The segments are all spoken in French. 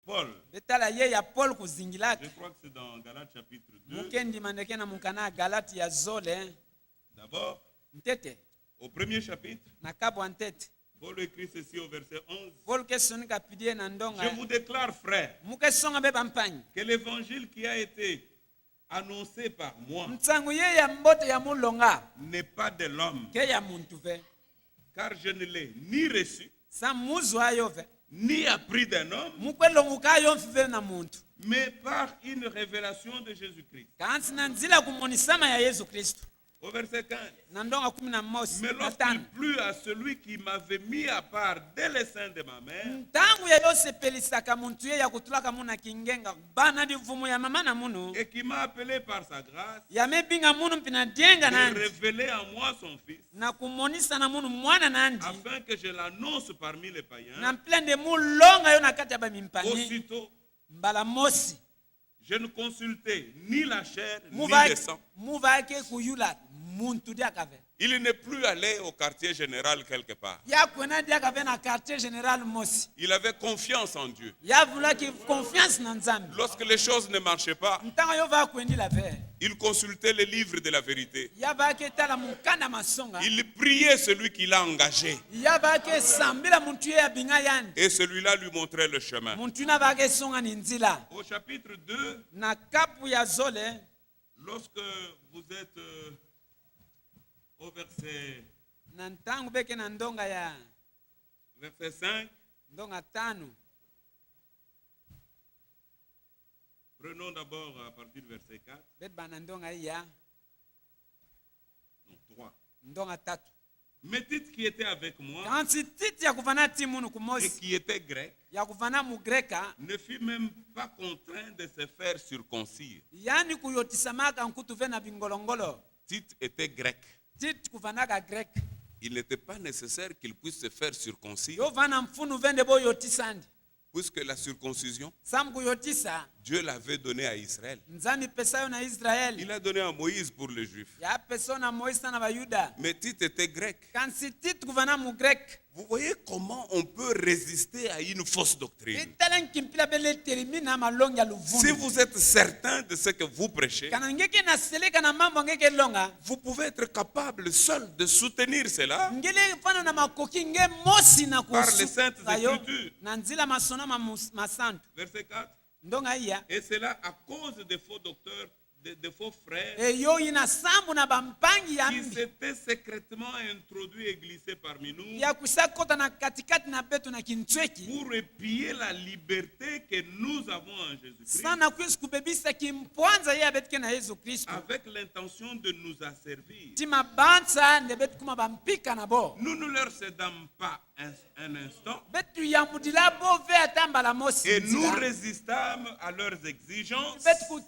Paul. Je crois que c'est dans Galates chapitre 2. D'abord, au premier chapitre, Paul écrit ceci au verset 11. Je vous déclare, frère, que l'évangile qui a été annoncé par moi n'est pas de l'homme, car je ne l'ai ni reçu, ni appris d'un homme, mais par une révélation de Jésus-Christ. Au verset 15. Mais lorsqu'il plut à celui qui m'avait mis à part dès le sein de ma mère, et qui m'a appelé par sa grâce, de révéler à moi son Fils, afin que je l'annonce parmi les païens, aussitôt, je ne consultais ni la chair ni le sang. Il n'est plus allé au quartier général quelque part. Il avait confiance en Dieu. Lorsque les choses ne marchaient pas, il consultait les livres de la vérité. Il priait celui qui l'a engagé. Et celui-là lui montrait le chemin. Au chapitre 2, lorsque vous êtes au verset 5, prenons d'abord à partir du verset 4. Non, 3. Mais Tite qui était avec moi et qui était grec ne fut même pas contraint de se faire circoncire. Tite était grec. Il n'était pas nécessaire qu'il puisse se faire circoncire, puisque la circoncision, Dieu l'avait donnée à Israël. Il a donné à Moïse pour les Juifs. Mais Tite était grec. Vous voyez comment on peut résister à une fausse doctrine. Si vous êtes certain de ce que vous prêchez, vous pouvez être capable seul de soutenir cela par les saintes écritures. Verset 4. Et cela à cause des faux docteurs, des faux frères qui s'étaient secrètement introduits et glissés parmi nous pour épier la liberté que nous avons en Jésus-Christ avec l'intention de nous asservir. Nous ne leur cédons pas un instant et nous résistâmes à leurs exigences afin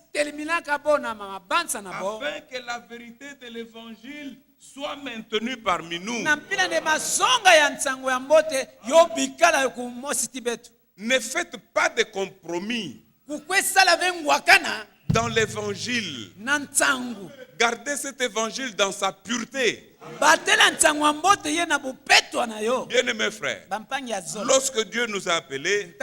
que la vérité de l'évangile soit maintenue parmi nous. Ne faites pas de compromis dans l'évangile. Gardez cet évangile dans sa pureté. Bien-aimés frères, lorsque Dieu nous a appelés,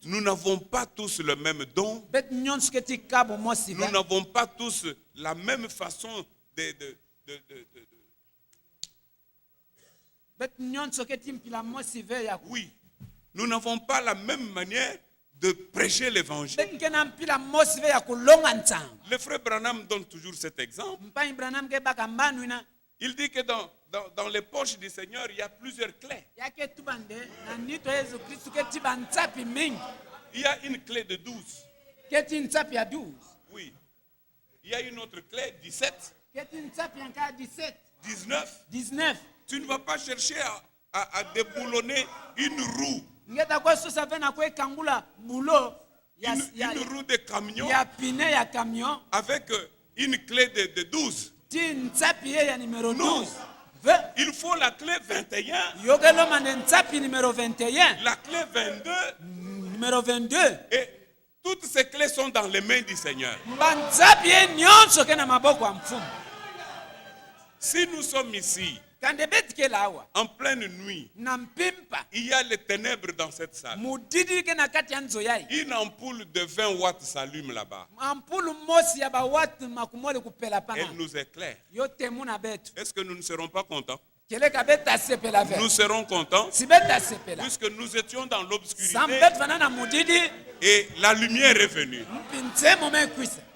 nous n'avons pas tous le même don. Nous n'avons pas tous la même façon Oui, nous n'avons pas la même manière de prêcher l'évangile. Le frère Branham donne toujours cet exemple. Il dit que dans les poches du Seigneur, il y a plusieurs clés. Il y a une clé de 12. Oui. Il y a une autre clé, 17. 19. Tu ne vas pas chercher à déboulonner une roue. Une roue de camion avec une clé de 12. Non. Il faut la clé 21. La clé 22. Et toutes ces clés sont dans les mains du Seigneur. Si nous sommes ici En pleine nuit, il y a les ténèbres dans cette salle. Une ampoule de 20 watts s'allume là-bas. Elle nous éclaire. Est-ce que nous ne serons pas contents? Nous serons contents puisque nous étions dans l'obscurité et la lumière est venue.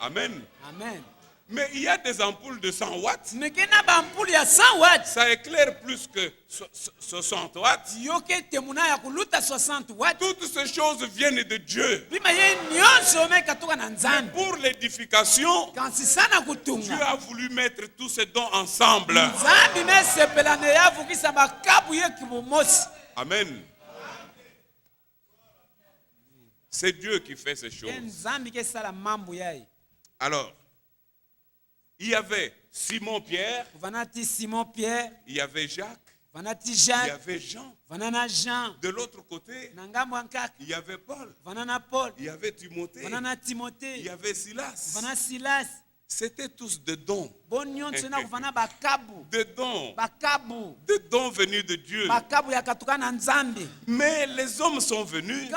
Amen. Amen. Mais il y a des ampoules de 100 watts. Ça éclaire plus que 60 watts. Toutes ces choses viennent de Dieu. Pour l'édification, Dieu a voulu mettre tous ces dons ensemble. Amen. C'est Dieu qui fait ces choses. Alors, il y avait Simon-Pierre, il y avait Jacques, il y avait Jean. De l'autre côté, il y avait Paul, il y avait Timothée, il y avait Silas. C'était tous des dons. Des dons venus de Dieu. Mais les hommes sont venus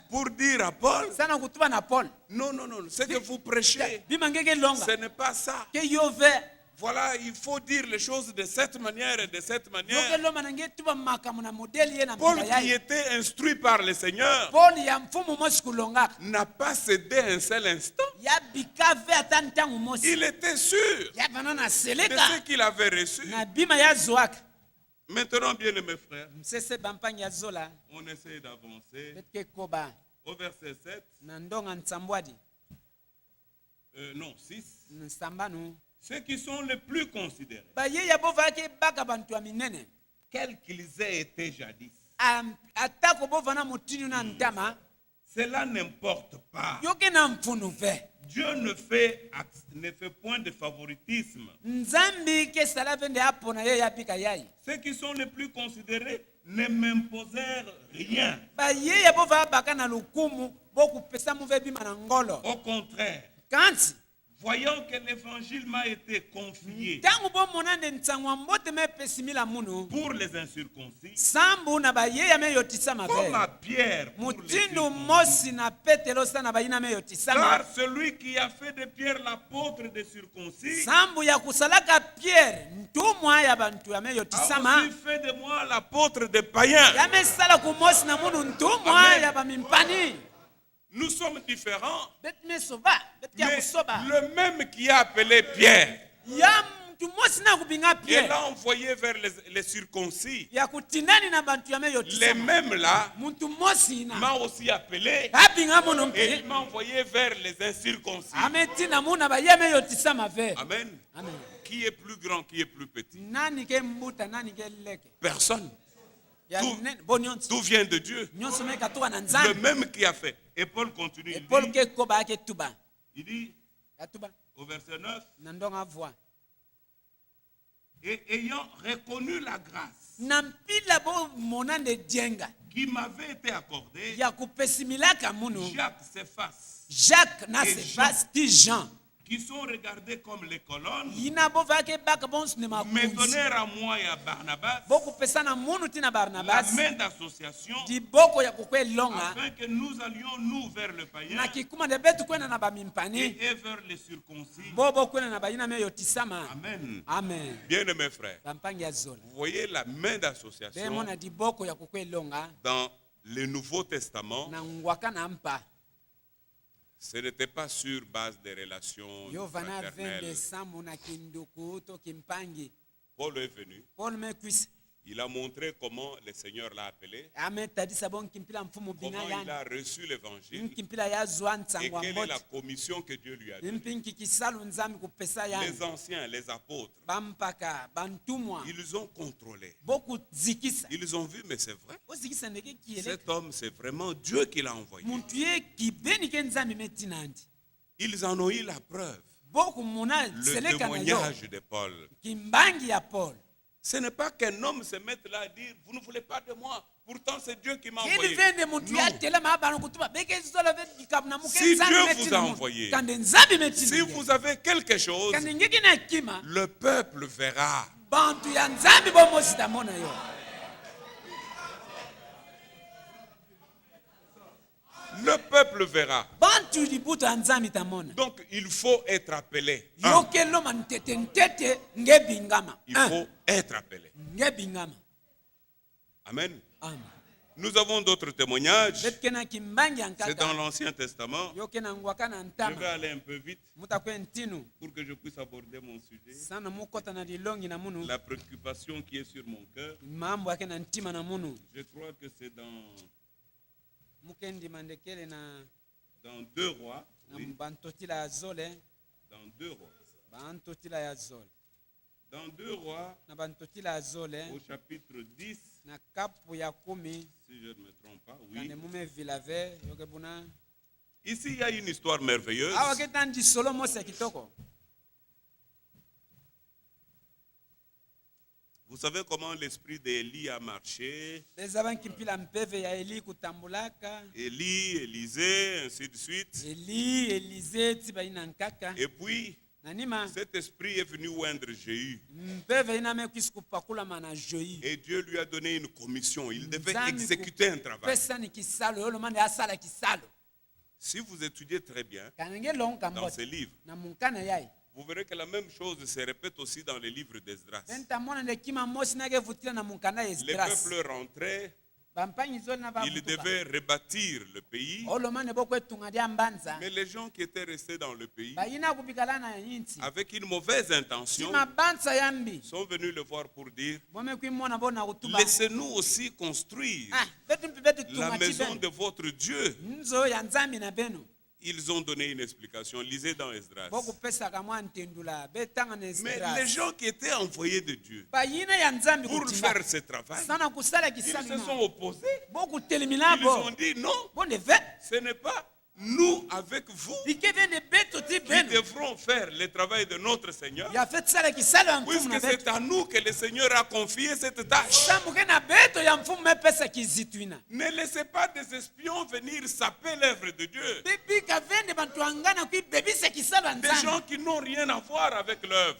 pour dire à Paul, non, ce que vous prêchez, ce n'est pas ça. Voilà, il faut dire les choses de cette manière et de cette manière. Paul, qui était instruit par le Seigneur, n'a pas cédé un seul instant. Il était sûr de ce qu'il avait reçu. Maintenant, bien mes frères, on essaie d'avancer au verset 7. Non, 6. Ceux qui sont les plus considérés, quels qu'ils aient été jadis, cela n'importe pas. Dieu ne fait point de favoritisme. Ceux qui sont les plus considérés ne m'imposèrent rien. Au contraire, voyant que l'évangile m'a été confié pour les incirconcis, comme à Pierre pour les circoncis. Car celui qui a fait de Pierre l'apôtre des circoncis a aussi fait de moi l'apôtre des païens. Amen. Nous sommes différents, mais le même qui a appelé Pierre, il l'a envoyé vers les circoncis. Les mêmes là m'a aussi appelé et il m'a envoyé vers les incirconcis. Amen. Qui est plus grand, qui est plus petit? Personne. Tout vient de Dieu. Le même qui a fait. Et Paul continue. Il dit au verset 9, et ayant reconnu la grâce qui m'avait été accordée, Jacques, et Jean, qui sont regardés comme les colonnes, me donnèrent à moi et à Barnabas la main d'association, afin que nous allions nous vers le païen et vers les circoncis. Amen. Bien mes frères, vous voyez la main d'association dans le Nouveau Testament. Ce n'était pas sur base des relations fraternelles. Paul est venu. Il a montré comment le Seigneur l'a appelé, comment il a reçu l'évangile et quelle est la commission que Dieu lui a donnée. Les anciens, les apôtres, ils ont contrôlé. Ils ont vu, mais c'est vrai. Cet homme, c'est vraiment Dieu qui l'a envoyé. Ils en ont eu la preuve. Le témoignage de Paul. Ce n'est pas qu'un homme se mette là et dire, vous ne voulez pas de moi, pourtant c'est Dieu qui m'a envoyé. Non. Si Dieu vous a envoyé, si vous avez quelque chose, le peuple verra. bantu ya nzambi bomosi tamona yo. Le peuple verra. Bantu libuto ya nzambi tamona. Donc il faut être appelé. Yokelo mantete ntete ngebingama. Il faut être appelé. Ngebingama. Amen. Amen. Nous avons d'autres témoignages. C'est dans l'Ancien Testament. Je vais aller un peu vite pour que je puisse aborder mon sujet. La préoccupation qui est sur mon cœur. Je crois que c'est dans 2 Rois. Oui. Dans 2 Rois. Dans 2 Rois, au chapitre 10, si je ne me trompe pas, oui. Ici, il y a une histoire merveilleuse. Vous savez comment l'esprit d'Élie a marché? Élie, Élisée, ainsi de suite. Et puis, cet esprit est venu oindre Jéhu. Et Dieu lui a donné une commission. Il devait exécuter un travail. Si vous étudiez très bien dans ces livres, vous verrez que la même chose se répète aussi dans les livres d'Esdras. Les peuples rentraient. Il devait rebâtir le pays. Mais les gens qui étaient restés dans le pays, avec une mauvaise intention, sont venus le voir pour dire: laissez-nous aussi construire la maison de votre Dieu. Ils ont donné une explication. Lisez dans Esdras. Mais les gens qui étaient envoyés de Dieu pour faire ce travail, ils se sont opposés. Ils ont dit non, ce n'est pas nous avec vous qui devrons faire le travail de notre Seigneur, puisque c'est à nous que le Seigneur a confié cette tâche. Ne laissez pas des espions venir saper l'œuvre de Dieu. Des gens qui n'ont rien à voir avec l'œuvre.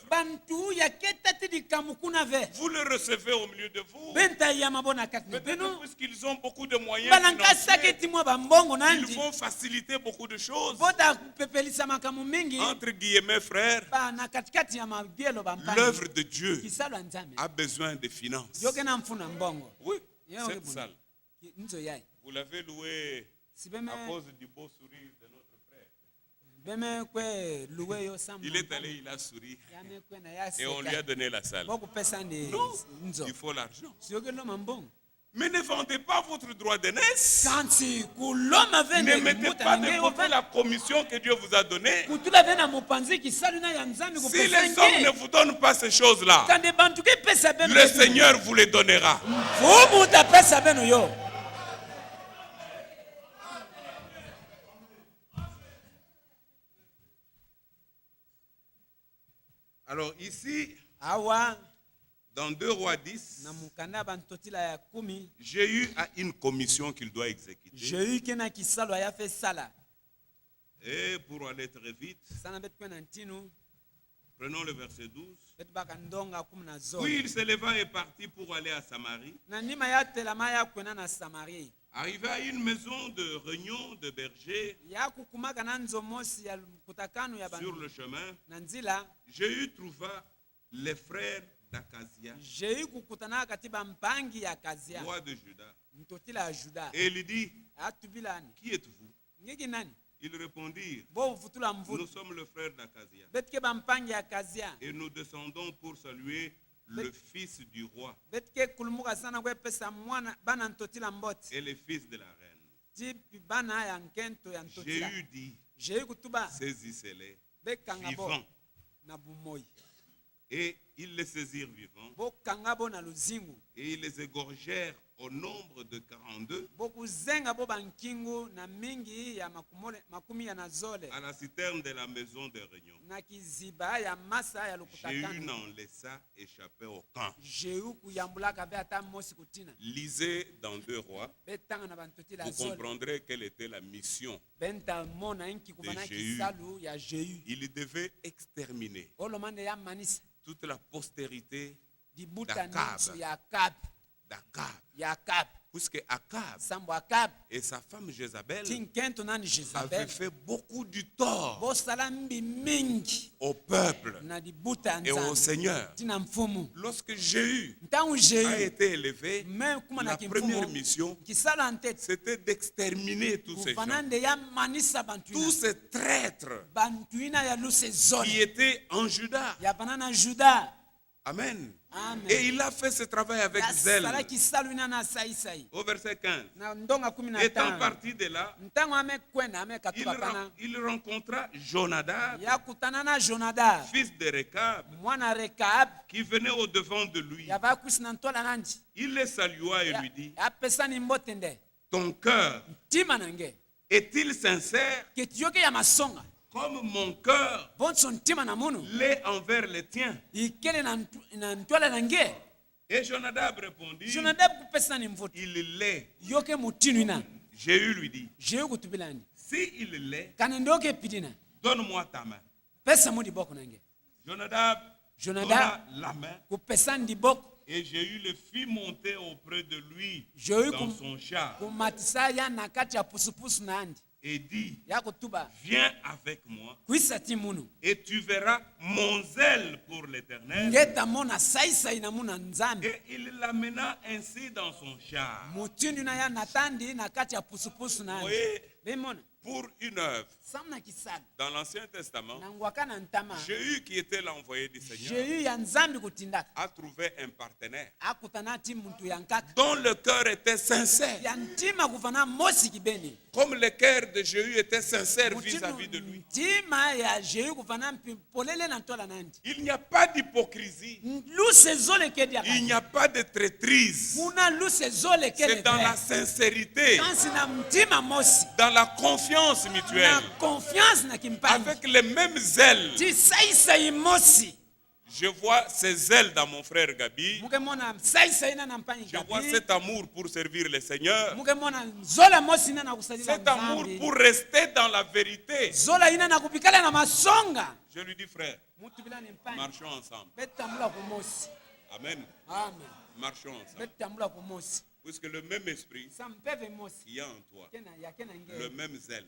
Vous le recevez au milieu de vous. Puisqu'ils ont beaucoup de moyens financiers, ils vont faciliter beaucoup de choses. Entre guillemets, frères, l'œuvre de Dieu a besoin de finances. Oui, cette salle, vous l'avez louée à cause du beau sourire de notre frère. Il est allé, il a souri et on lui a donné la salle. Non, il faut l'argent. Mais ne vendez pas votre droit d'aînesse. Ne mettez pas de côté la commission que Dieu vous a donnée. Si les hommes ne vous donnent pas ces choses-là, le Seigneur vous les donnera. Alors ici, dans 2 Rois 10, Jéhu a une commission qu'il doit exécuter. Et pour aller très vite, prenons le verset 12. Puis il se leva et partit pour aller à Samarie. Arrivé à une maison de réunion de bergers, sur le chemin, Jéhu trouva les frères d'Akazia, roi de Juda. Et il dit: qui êtes-vous? Ils répondirent: nous sommes le frère d'Akazia, et nous descendons pour saluer le fils du roi et le fils de la reine. Jéhu dit: saisissez-les vivants. Et ils les saisirent vivants, et ils les égorgèrent au nombre de 42 à la citerne de la maison de réunion. Jéhu n'en laissa échapper aucun. Lisez dans 2 Rois, vous comprendrez quelle était la mission de Jéhu. Il devait exterminer toute la postérité d'Akab. Puisque Akab et sa femme Jézabel avaient fait beaucoup du tort au peuple et au Seigneur. Lorsque Jéhu a été élevé, la première mission, c'était d'exterminer tous ces gens, tous ces traîtres qui étaient en Juda. Amen. Amen. Et il a fait ce travail avec zèle. Au verset 15. Étant parti de là, il rencontra Jonadab, fils de Rekab, qui venait au devant de lui. Il le salua et lui dit: ton cœur est-il sincère comme mon cœur l'est envers le tien? Et Jonadab répondit: il l'est. Jéhu lui dit: si il l'est, donne-moi ta main. Jonadab donna la main, et Jéhu le fit monter auprès de lui dans son char et dit: viens avec moi et tu verras mon zèle pour l'Éternel. Et il l'amena ainsi dans son char. Voyez, pour une œuvre. Dans l'Ancien Testament, Jéhu, qui était l'envoyé du Seigneur, a trouvé un partenaire dont le cœur était sincère, comme le cœur de Jéhu était sincère vis-à-vis de lui. Il n'y a pas d'hypocrisie, il n'y a pas de traîtrise. C'est dans la sincérité, dans la confiance mutuelle, avec les mêmes ailes. Je vois ces ailes dans mon frère Gabi. Je vois cet amour pour servir le Seigneur, cet amour pour rester dans la vérité. Je lui dis: frère, marchons ensemble. Amen. Marchons ensemble. Puisque le même esprit qui est en toi, le même zèle,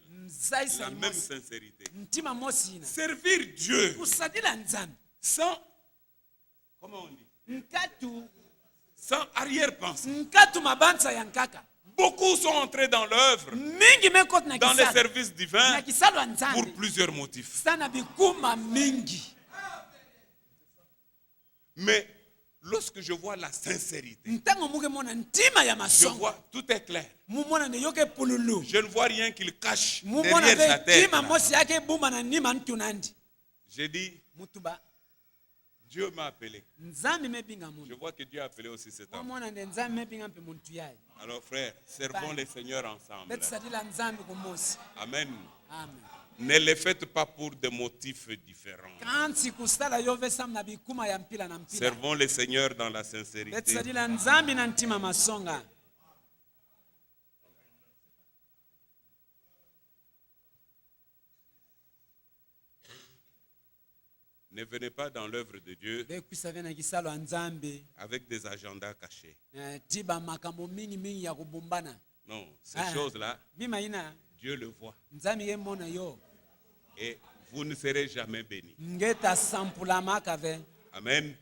la même sincérité. Servir Dieu sans, comment on dit, sans arrière-pensée. Beaucoup sont entrés dans l'œuvre, dans les services divins, pour plusieurs motifs. Mais lorsque je vois la sincérité, je vois tout est clair. Je ne vois rien qu'il cache derrière sa tête. J'ai dit: Dieu m'a appelé. Je vois que Dieu a appelé aussi cet homme. Alors frère, servons le Seigneur ensemble. Amen. Ne les faites pas pour des motifs différents. Servons le Seigneur dans la sincérité. Ne venez pas dans l'œuvre de Dieu avec des agendas cachés. Non, ces choses-là, Dieu le voit. Et vous ne serez jamais bénis. Amen.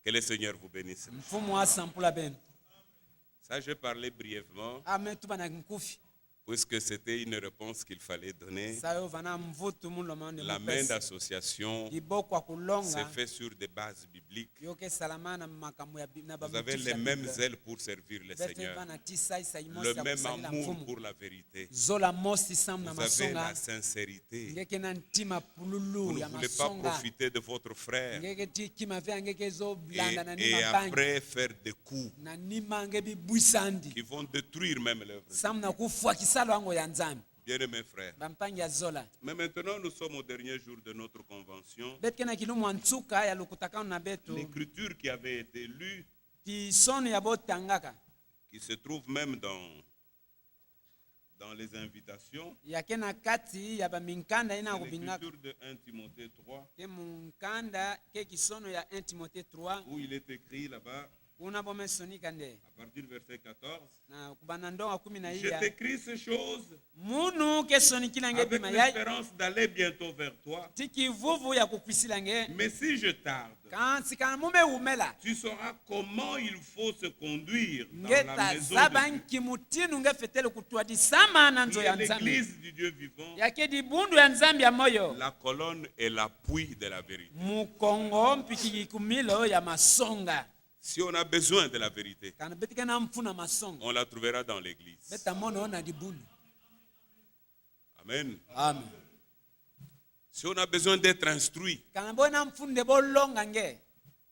Que le Seigneur vous bénisse. Ça, je parlais brièvement, puisque c'était une réponse qu'il fallait donner. La main d'association s'est fait sur des bases bibliques. Vous avez les mêmes ailes pour servir le Seigneur, le même amour pour la vérité. Vous avez la sincérité. Vous ne voulez pas profiter de votre frère et après faire des coups qui vont détruire même l'œuvre. Bien-aimés frères, mais maintenant nous sommes au dernier jour de notre convention. L'écriture qui avait été lue, qui se trouve même dans les invitations, yake na kati ya baminkanda ina kubingaka l'écriture de 1 Timothée 3, ke munkanda ke kisono ya 1 Timothée 3 où il est écrit là-bas, kuna bomesonika nde à partir du verset 14, na kubana ndonga 10 je t'écris ces choses munu kesonikila nge avec bima yayi l'espérance d'aller bientôt vers toi. tikivuvu ya kukwisila nge Mais si je tarde, kansi kana mume umela tu sauras comment il faut se conduire dans nge la maison tazaba de Dieu, nkimutinu nge fetele kutwadisama na qui nzo est ya nzambi l'église du Dieu vivant, yake dibundu ya nzambi ya moyo la colonne et l'appui de la vérité. mukongo mpikikumilo ya masonga Si on a besoin de la vérité, kana betika na mfuna masonga on la trouvera dans l'église. beta mono na dibundu. Amen. Amen. Si on a besoin d'être instruit, Kana bona mfunde bolonga nge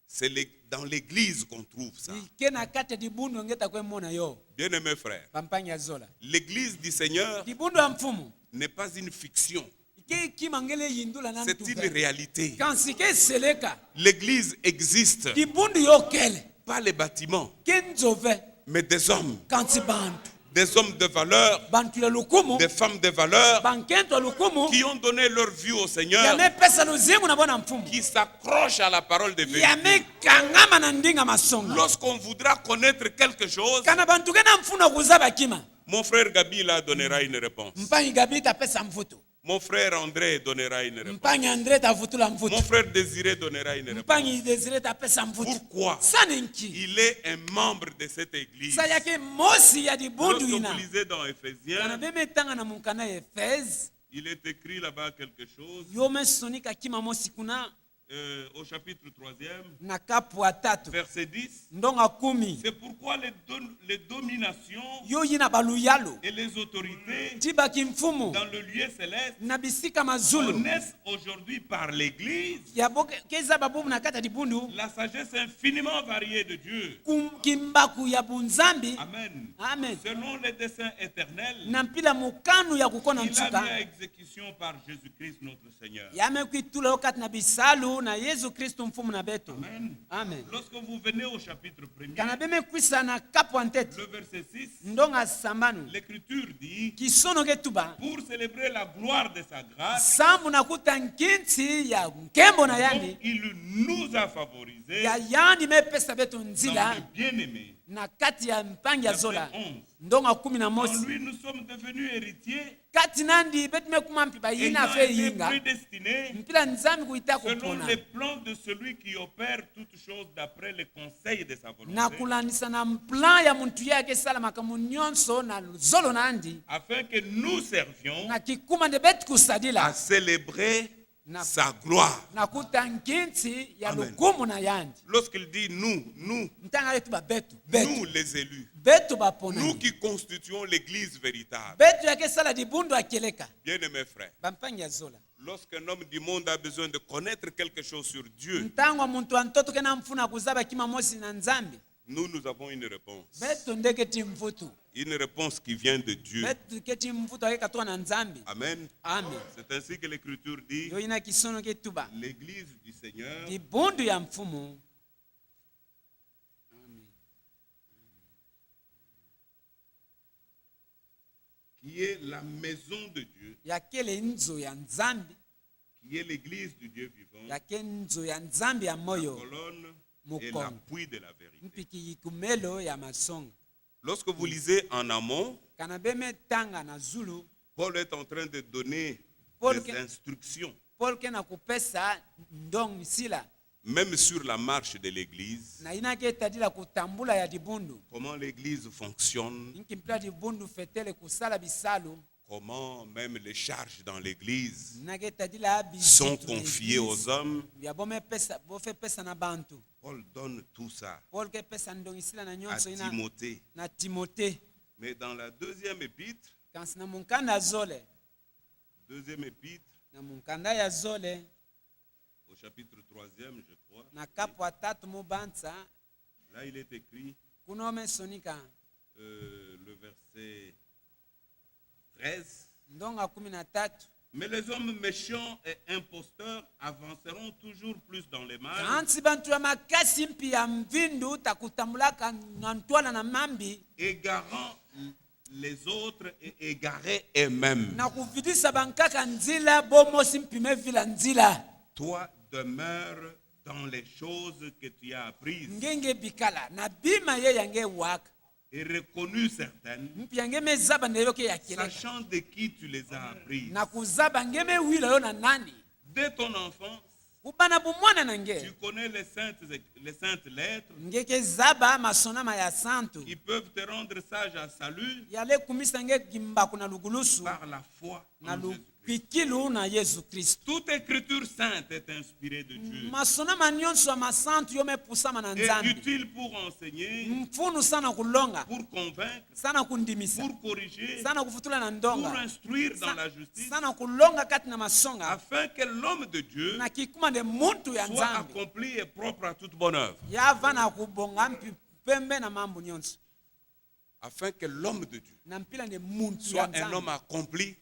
c'est dans l'église qu'on trouve ça. ikena kate dibundu ngeta kwe mona yo Bien-aimés frères, pampanya zola l'église du Seigneur dibundu ya mfumu n'est pas une fiction, ike kimangele yindula na c'est une réalité. kansi ke seleka L'église existe, dibundu yo kele pas les bâtiments, kenzove mais des hommes, kansi bantu des hommes de valeur, bantu le lukumu des femmes de valeur bankento lukumu qui ont donné leur vie au Seigneur, yame pesa luzingu na bona mfumu qui s'accrochent à la parole de vérité. yame kangama na ndinga masonga Lorsqu'on voudra connaître quelque chose, kana bantu kena mfuna kuzaba kima mon frère Gabi là donnera une réponse. mpanyi gabi tapesa mvutu Mon frère André donnera une réponse. mpanyi andre tavutula mvutu Mon frère Désiré donnera une réponse. mpanyi desire tapesa mvutu Pourquoi? sanenki Il est un membre de cette église. sa yake mosi ya dibundu Lorsque ina vous lisez dans kana Éphésiens, bemetanga na munkana Efeze il est écrit là-bas quelque chose yomesonika kima mosi kuna au chapitre 3e, na kapu ya tatu verset 10. ndonga 10 C'est pourquoi les dominations yo yina baluyalo et les autorités tibaki mfumu dans le lieu céleste na bisika mazulu connaissent aujourd'hui par l'église keza babumu na kata dibundu la sagesse infiniment variée de Dieu. kimbaku ya bunzambi. Amen. Amen. Selon les desseins éternels, na mpila mukanu ya kukona il a mis à nsuka exécution par Jésus-Christ notre Seigneur. yamekwitula okati na bisalu na Yesu Kristu mfumu na betu. Amen. Amen. Lorsque vous venez au chapitre 1er, kana bemekwisa na kapu antete le verset 6, ndonga sambanu l'Écriture dit, kisono ketuba pour célébrer la gloire de sa grâce, sambu nakuta nkinsi ya nkembo na dont yandi il nous a favorisés ya yandi mepesa betu dans nzila le bien-aimé. na kati ya mpangi ya Verset zola 11. ndonga 10 na En mosi lui, nous sommes devenus héritiers, kati nandi betu mekuma mpiba yina ayant fe été yinga prédestinés mpila nzambi kuita selon kupona les plans de celui qui opère toutes choses d'après les conseils de sa volonté, na kulandisa na mplan ya muntu yake sala makamu nyonso na zolo nandi afin que nous servions na kikuma nde betu à kusadila célébrer Na- sa gloire. na kuta nkinsi ya Amen. lukumu na yandi Lorsqu'il dit nous ntanga yetu ba betu les élus, betu bapona nous qui constituons l'église véritable, betu yake sala dibundu akeleka bien-aimés frères, bampangi ya zola lorsqu'un homme du monde a besoin de connaître quelque chose sur Dieu, ntango muntu antoto kena mfuna kuzaba kima mosi na nzambi nous avons une réponse. betu ndeketi mvutu Une réponse qui vient de Dieu. betu keti mvutu akekatwa na nzambi. Amen. Amen. C'est ainsi que l'Écriture dit, yo ina kisono ketuba l'église du Seigneur dibundu ya mfumu qui est la maison de Dieu, yakele nzo ya nzambi qui est l'église du Dieu vivant, yake nzo ya nzambi ya la moyo colonne et Mukongo. l'appui de la vérité. mpiki yikumelo ya masonga Lorsque vous lisez en amont, kana beme tanga na zulu Paul est en train de donner Paul des que- instructions, Paul ke na kupesa ndong sila même sur la marche de l'église, na ina ke tadila kutambula ya dibundu comment l'église fonctionne, inkimpila dibundu fetele kusala bisalu comment même les charges dans l'église na ke tadila sont confiées aux hommes. ya bome pesa bofe pesa na bantu. Paul donne tout ça Paul ke pesa ndong sila na à nyonso ina Timothée. na Timothée Mais dans la deuxième épître, kansi na munkanda zole na munkanda ya zole au chapitre 3e, je crois, na kapu ya tatu mubanza là il est écrit kuno mesonika le verset 13. ndonga 13. Mais les hommes méchants et imposteurs avanceront toujours plus dans les mal, kansi bantu ya makasi mpi ya mvindu takutambulaka na ntwala na mambi égarant les autres et égarer eux-mêmes. Toi, demeure dans les choses que tu as apprises et reconnu certaines, sachant de qui tu les as apprises. Dès ton enfance, tu connais les saintes lettres qui peuvent te rendre sage à salut par la foi en Jésus-Christ. Toute écriture sainte est inspirée de Dieu et utile pour enseigner, pour convaincre, pour corriger, pour instruire dans la justice, afin que l'homme de Dieu soit accompli et propre à toute bonne œuvre. Afin que l'homme de Dieu soit un homme accompli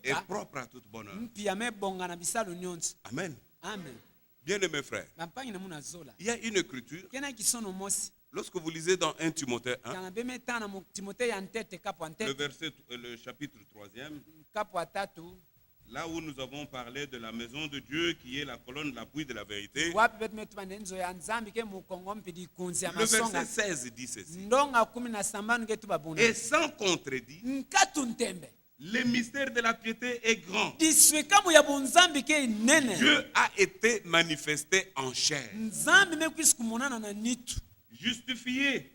et propre à toute bonne œuvre. Amen. Bien aimé frère, il y a une écriture. Lorsque vous lisez dans 1 Timothée 1, le chapitre 3e, là où nous avons parlé de la maison de Dieu qui est la colonne d'appui de la vérité, le verset 16 dit ceci. Et sans contredit, le mystère de la piété est grand. Dieu a été manifesté en chair, justifié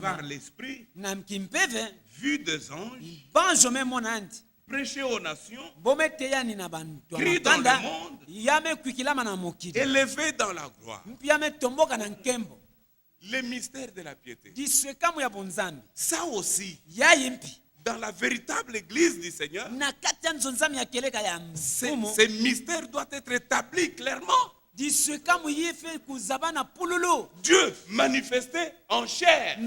par l'Esprit, vu des anges, prêché aux nations, crié dans le monde, élevé dans la gloire. Le mystère de la piété. Ça aussi, dans la véritable église du Seigneur, ce mystère doit être établi clairement. Dieu manifesté en chair.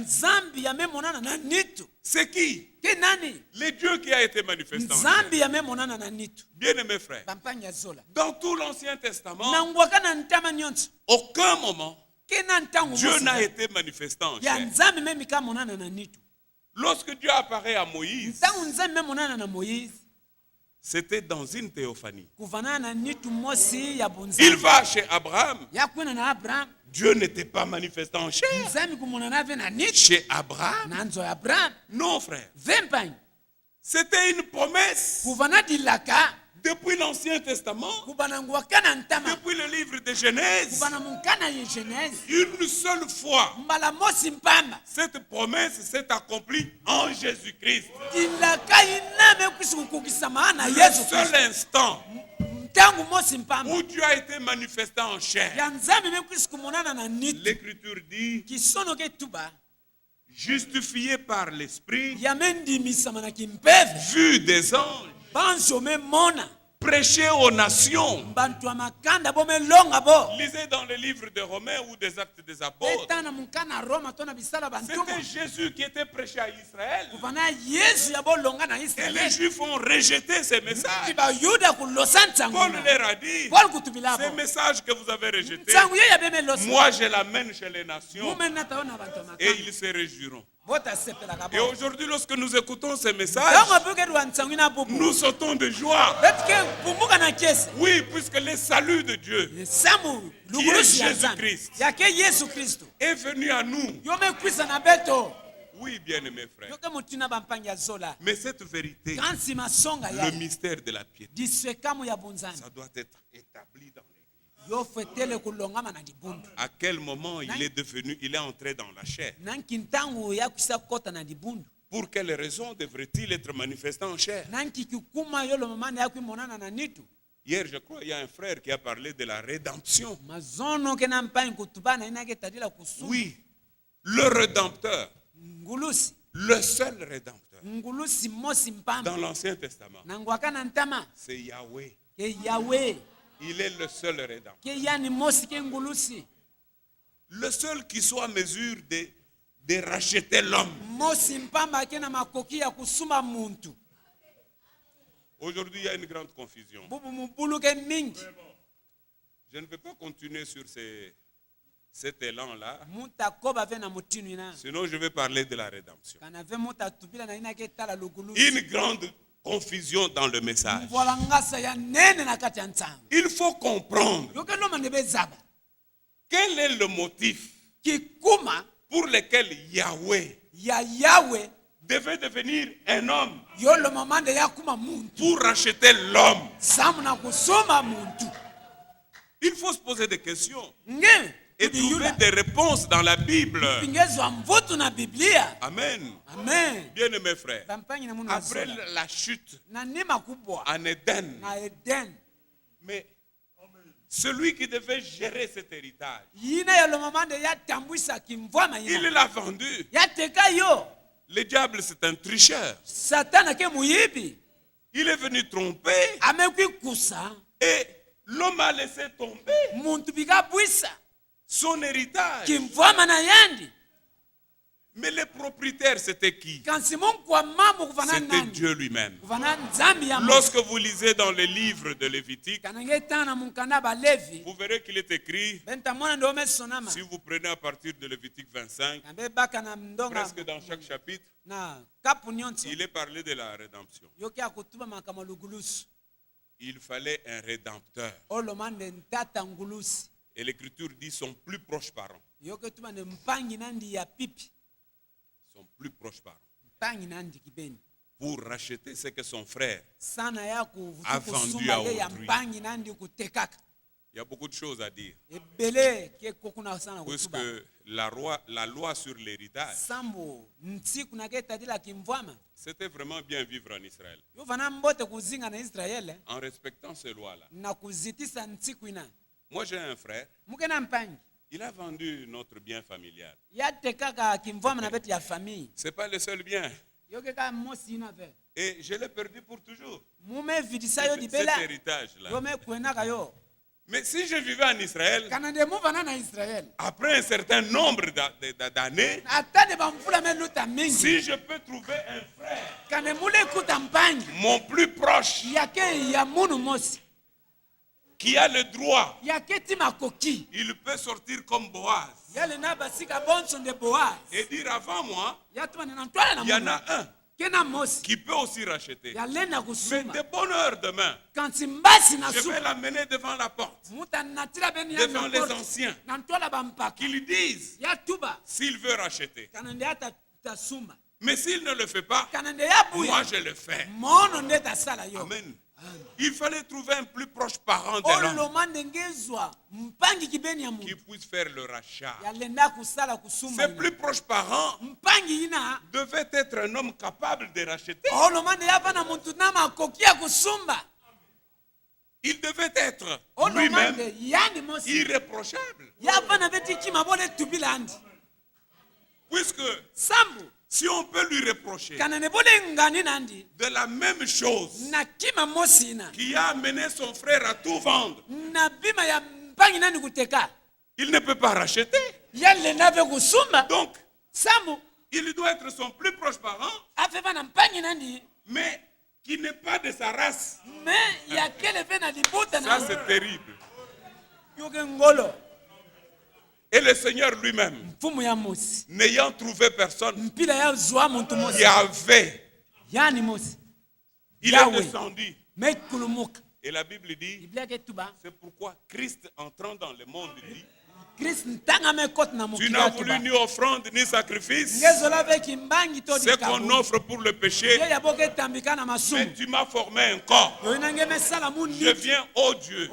C'est qui? Le Dieu qui a été manifesté en chair. Bien aimé frère, dans tout l'Ancien Testament, aucun moment Dieu n'a été manifesté en chair. Lorsque Dieu apparaît à Moïse, c'était dans une théophanie. Il va chez Abraham. Dieu n'était pas manifesté en chair. Chez Abraham, non frère. C'était une promesse. Depuis l'Ancien Testament, depuis le livre de Genèse, une seule fois, cette promesse s'est accomplie en Jésus-Christ. Le seul instant où Dieu a été manifesté en chair, l'Écriture dit, justifié par l'Esprit, vu des anges, prêcher aux nations. Lisez dans le livre de Romains ou des Actes des Apôtres. C'était Jésus qui était prêché à Israël. Et les Juifs ont rejeté ces messages. Paul leur a dit, ces messages que vous avez rejetés, moi je l'amène chez les nations et ils se réjouiront. Et aujourd'hui, lorsque nous écoutons ces messages, nous sautons de joie. Oui, puisque le salut de Dieu, qui est Jésus-Christ, est venu à nous. Oui, bien-aimés frères. Mais cette vérité, le mystère de la piété, ça doit être établi dans l'Église. À quel moment il est entré dans la chair? Pour quelle raison devrait-il être manifesté en chair? Hier, je crois, il y a un frère qui a parlé de la rédemption. Oui, le Rédempteur, le seul Rédempteur dans l'Ancien Testament, c'est Yahweh. Il est le seul Rédempteur. Le seul qui soit en mesure de racheter l'homme. Aujourd'hui, il y a une grande confusion. Je ne vais pas continuer sur cet élan-là. Sinon, je vais parler de la rédemption. Une grande confusion dans le message. Il faut comprendre quel est le motif pour lequel Yahweh devait devenir un homme pour racheter l'homme. Il faut se poser des questions et trouver des réponses dans la Bible. Amen. Bien aimé frère, après la chute en Éden, mais celui qui devait gérer cet héritage, il l'a vendu. Le diable, c'est un tricheur. Il est venu tromper et l'homme a laissé tomber son héritage. Mais le propriétaire, c'était qui? C'était Dieu lui-même. Lorsque vous lisez dans les livres de Lévitique, vous verrez qu'il est écrit, si vous prenez à partir de Lévitique 25, presque dans chaque chapitre, il est parlé de la rédemption. Il fallait un rédempteur. Et l'Écriture dit son plus proche parent. Son plus proche parent. Pour racheter ce que son frère a vendu à autrui. Il y a beaucoup de choses à dire. Puisque la loi sur l'héritage, c'était vraiment bien vivre en Israël. En respectant ces lois-là. Moi j'ai un frère. Il a vendu notre bien familial. Ce n'est pas le seul bien. Et je l'ai perdu pour toujours. Cet héritage-là. Mais si je vivais en Israël, après un certain nombre d'années, si je peux trouver un frère, mon plus proche, qui a le droit, il peut sortir comme Boaz et dire avant moi, il y en a un qui peut aussi racheter. Mais de bonne heure demain, je vais l'amener devant la porte, devant les anciens, qu'ils disent s'il veut racheter. Mais s'il ne le fait pas, moi je le fais. Amen. Il fallait trouver un plus proche parent de l'homme qui puisse faire le rachat. Ce plus proche parent devait être un homme capable de racheter. Il devait être lui-même irréprochable. Puisque si on peut lui reprocher de la même chose qui a amené son frère à tout vendre, il ne peut pas racheter. Donc, il doit être son plus proche parent, mais qui n'est pas de sa race. Ça, c'est terrible. Et le Seigneur lui-même, n'ayant trouvé personne, Yahvé, il est descendu. Et la Bible dit, c'est pourquoi Christ entrant dans le monde dit, tu n'as voulu ni offrande ni sacrifice, ce qu'on offre pour le péché, mais tu m'as formé un corps. Je viens, ô Dieu.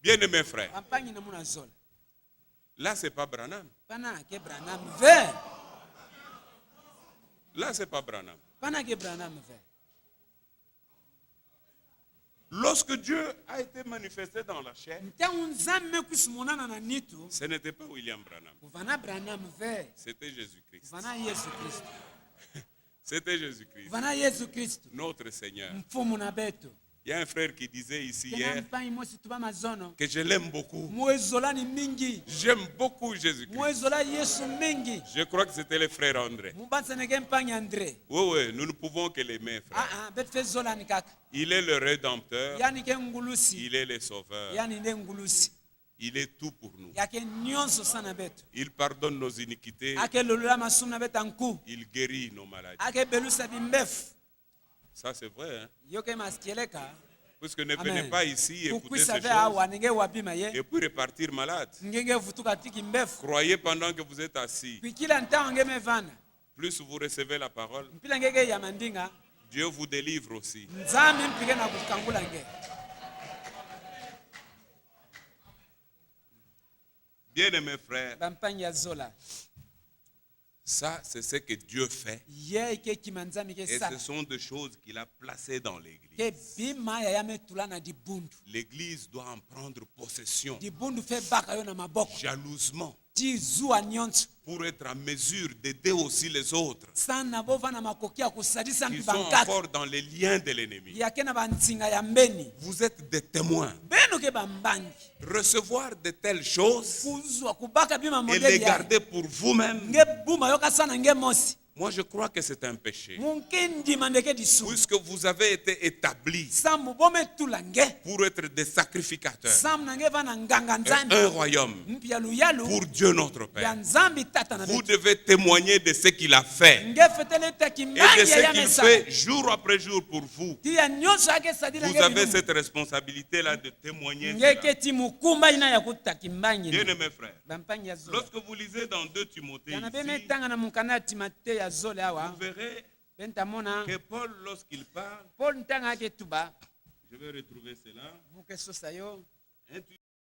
Bien-aimé frère, là c'est pas Branham. Là c'est pas Branham. Lorsque Dieu a été manifesté dans la chair, ce n'était pas William Branham. C'était Jésus-Christ. C'était Jésus-Christ. Notre Seigneur. Il y a un frère qui disait ici hier que je l'aime beaucoup. J'aime beaucoup Jésus-Christ. Je crois que c'était le frère André. Oui, nous ne pouvons que l'aimer, frère. Il est le Rédempteur. Il est le Sauveur. Il est tout pour nous. Il pardonne nos iniquités. Il guérit nos maladies. Ça c'est vrai. Hein? Puisque ne venez pas ici écouter ces choses et puis repartir malade. Croyez pendant que vous êtes assis. Plus vous recevez la parole, Dieu vous délivre aussi. Bien-aimés frères, ça c'est ce que Dieu fait. Et ce sont des choses qu'il a placées dans l'église. L'église doit en prendre possession jalousement pour être en mesure d'aider aussi les autres qui sont encore dans les liens de l'ennemi. Vous êtes des témoins. Recevoir de telles choses et les garder pour vous-même, moi je crois que c'est un péché. Puisque vous avez été établis pour être des sacrificateurs et un royaume pour Dieu notre Père. Vous devez témoigner de ce qu'il a fait et de ce qu'il fait jour après jour pour vous. Vous avez cette responsabilité-là de témoigner cela. Bien-aimés frères, lorsque vous lisez dans 2 Timothée ici, vous verrez que Paul, lorsqu'il parle, je vais retrouver cela.